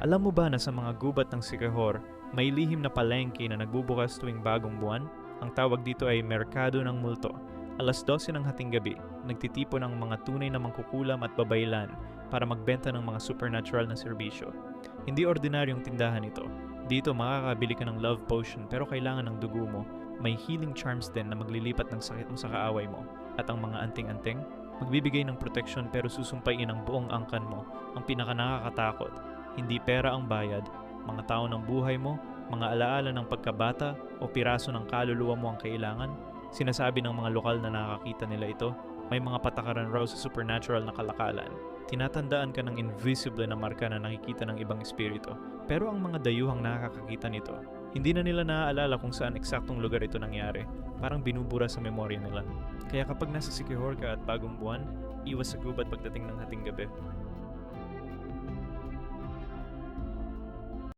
Alam mo ba na sa mga gubat ng Sikihor, may lihim na palengke na nagbubukas tuwing bagong buwan? Ang tawag dito ay Merkado ng Multo. Alas 12 ng hating gabi, nagtitipon ang mga tunay na mangkukulam at babaylan para magbenta ng mga supernatural na serbisyo. Hindi ordinaryong tindahan ito. Dito makakabili ka ng love potion pero kailangan ng dugo mo. May healing charms din na maglilipat ng sakit mo sa kaaway mo. At ang mga anting-anting, magbibigay ng proteksyon pero susumpain ang buong angkan mo. Ang pinaka nakakatakot, hindi pera ang bayad, mga tao ng buhay mo, mga alaala ng pagkabata o piraso ng kaluluwa mo ang kailangan. Sinasabi ng mga lokal na nakakita nila ito, may mga patakaran raw sa supernatural na kalakalan. Tinatandaan ka ng invisible na marka na nakikita ng ibang espiritu. Pero ang mga dayuhang nakakakita nito, hindi na nila naaalala kung saan eksaktong lugar ito nangyari. Parang binubura sa memorya nila. Kaya kapag nasa Sikihor ka at bagong buwan, iwas sa gubat pagdating ng hating gabi.